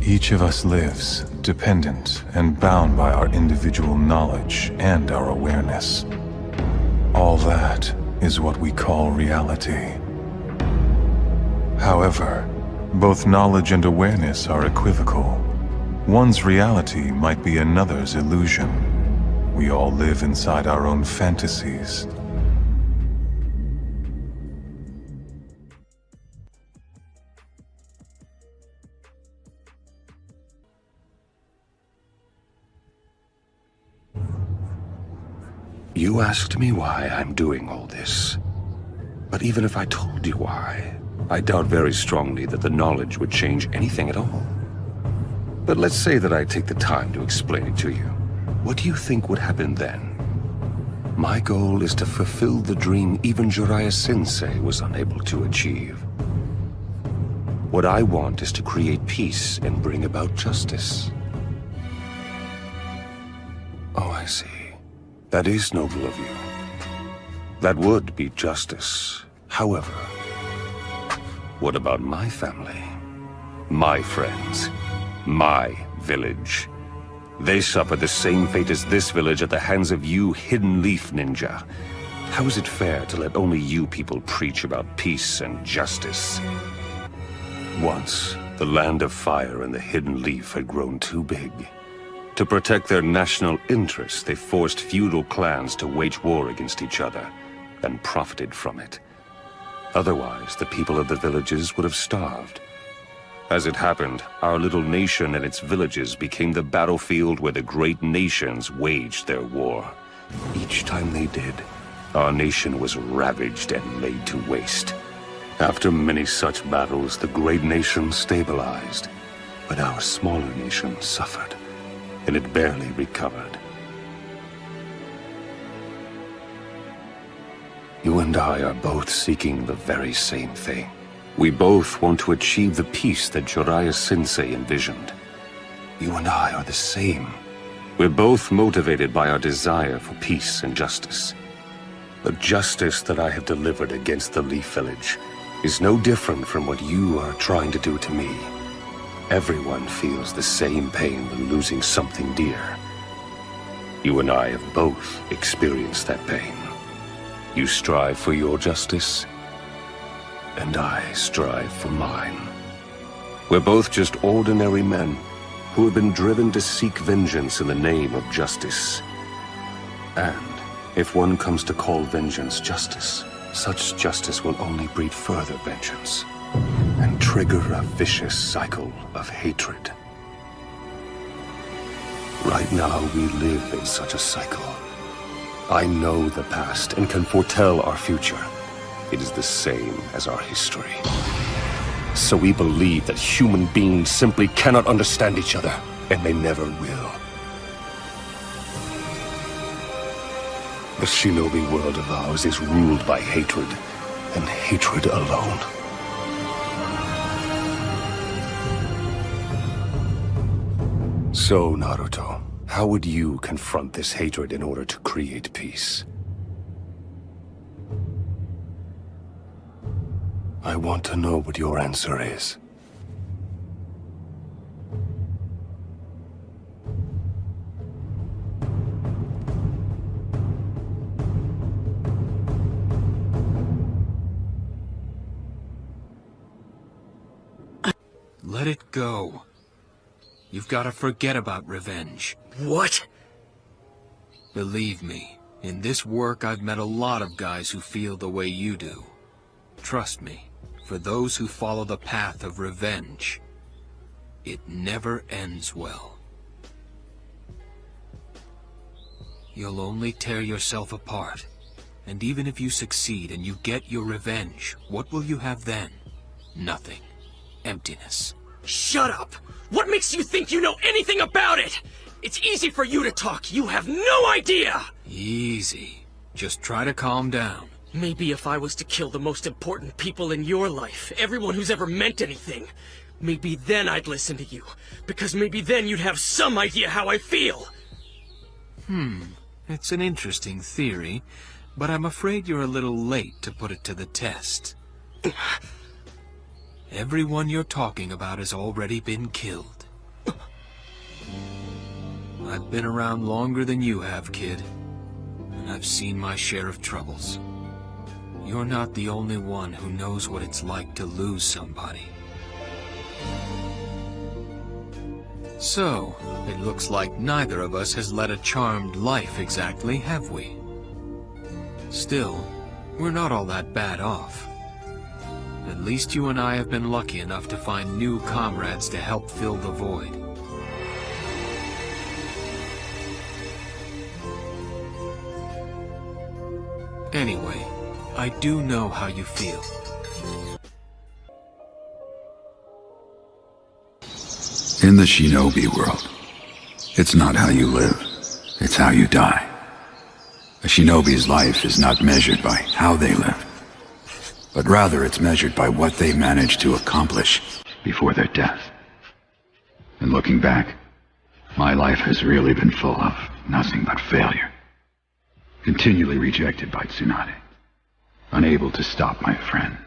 Each of us lives, dependent and bound by our individual knowledge and our awareness. All that is what we call reality. However, both knowledge and awareness are equivocal. One's reality might be another's illusion. We all live inside our own fantasies. You asked me why I'm doing all this. But even if I told you why, I doubt very strongly that the knowledge would change anything at all. But let's say that I take the time to explain it to you. What do you think would happen then? My goal is to fulfill the dream even Jiraiya-sensei was unable to achieve. What I want is to create peace and bring about justice. Oh, I see. That is noble of you. That would be justice. However, what about my family? My friends? My village? They suffered the same fate as this village at the hands of you Hidden Leaf Ninja. How is it fair to let only you people preach about peace and justice? Once, the Land of Fire and the Hidden Leaf had grown too big. To protect their national interests, they forced feudal clans to wage war against each other, and profited from it. Otherwise, the people of the villages would have starved. As it happened, our little nation and its villages became the battlefield where the great nations waged their war. Each time they did, our nation was ravaged and laid to waste. After many such battles, the great nation stabilized, but our smaller nation suffered, and it barely recovered. You and I are both seeking the very same thing. We both want to achieve the peace that Jiraiya-sensei envisioned. You and I are the same. We're both motivated by our desire for peace and justice. The justice that I have delivered against the Leaf Village is no different from what you are trying to do to me. Everyone feels the same pain when losing something dear. You and I have both experienced that pain. You strive for your justice, and I strive for mine. We're both just ordinary men who have been driven to seek vengeance in the name of justice. And if one comes to call vengeance justice, such justice will only breed further vengeance and trigger a vicious cycle of hatred. Right now, we live in such a cycle. I know the past and can foretell our future. It is the same as our history. So we believe that human beings simply cannot understand each other, and they never will. The shinobi world of ours is ruled by hatred, and hatred alone. So, Naruto, how would you confront this hatred in order to create peace? I want to know what your answer is. Let it go. You've got to forget about revenge. What? Believe me, in this work I've met a lot of guys who feel the way you do. Trust me, for those who follow the path of revenge, it never ends well. You'll only tear yourself apart. And even if you succeed and you get your revenge, what will you have then? Nothing. Emptiness. Shut up! What makes you think you know anything about it? It's easy for you to talk. You have no idea! Easy. Just try to calm down. Maybe if I was to kill the most important people in your life, everyone who's ever meant anything, maybe then I'd listen to you. Because maybe then you'd have some idea how I feel. It's an interesting theory, but I'm afraid you're a little late to put it to the test. Everyone you're talking about has already been killed. I've been around longer than you have, kid. And I've seen my share of troubles. You're not the only one who knows what it's like to lose somebody. So, it looks like neither of us has led a charmed life exactly, have we? Still, we're not all that bad off. At least you and I have been lucky enough to find new comrades to help fill the void. Anyway, I do know how you feel. In the shinobi world, it's not how you live, it's how you die. A shinobi's life is not measured by how they live, but rather it's measured by what they manage to accomplish before their death. And looking back, my life has really been full of nothing but failure. Continually rejected by Tsunade, unable to stop my friend,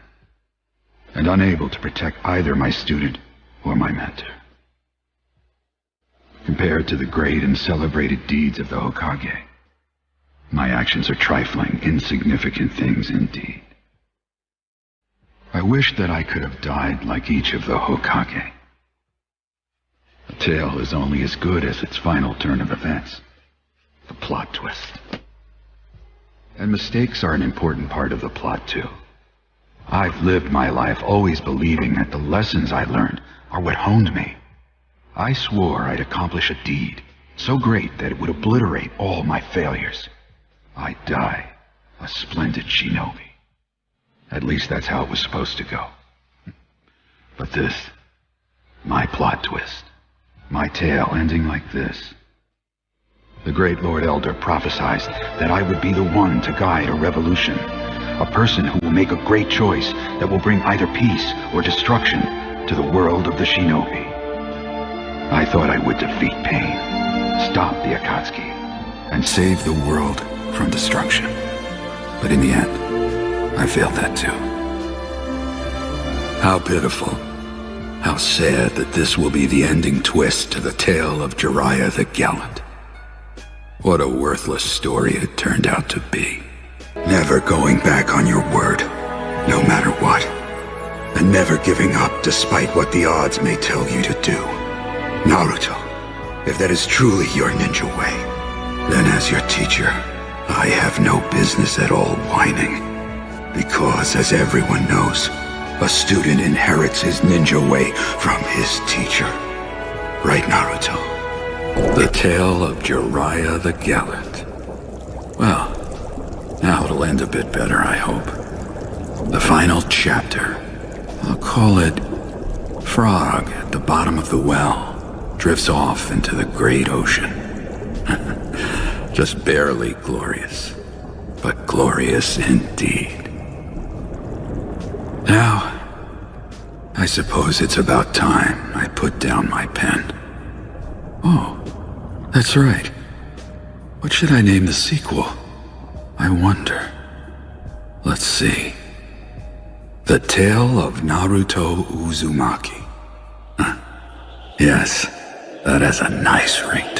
and unable to protect either my student or my mentor. Compared to the great and celebrated deeds of the Hokage, my actions are trifling, insignificant things indeed. I wish that I could have died like each of the Hokage. A tale is only as good as its final turn of events, the plot twist. And mistakes are an important part of the plot too. I've lived my life always believing that the lessons I learned are what honed me. I swore I'd accomplish a deed so great that it would obliterate all my failures. I'd die a splendid shinobi. At least that's how it was supposed to go. But this, my plot twist, my tale ending like this. The great Lord Elder prophesied that I would be the one to guide a revolution, a person who will make a great choice that will bring either peace or destruction to the world of the shinobi. I thought I would defeat pain, stop the Akatsuki, and save the world from destruction. But in the end, I failed that too. How pitiful, how sad that this will be the ending twist to the tale of Jiraiya the Gallant. What a worthless story it turned out to be. Never going back on your word, no matter what. And never giving up despite what the odds may tell you to do. Naruto, if that is truly your ninja way, then as your teacher, I have no business at all whining. Because as everyone knows, a student inherits his ninja way from his teacher. Right, Naruto? The tale of Jiraiya the Gallant. Well, now it'll end a bit better, I hope. The final chapter. I'll call it Frog at the bottom of the well drifts off into the great ocean. Just barely glorious, but glorious indeed. Now, I suppose it's about time I put down my pen. Oh, that's right. What should I name the sequel? I wonder. Let's see. The Tale of Naruto Uzumaki. Yes, that has a nice ring.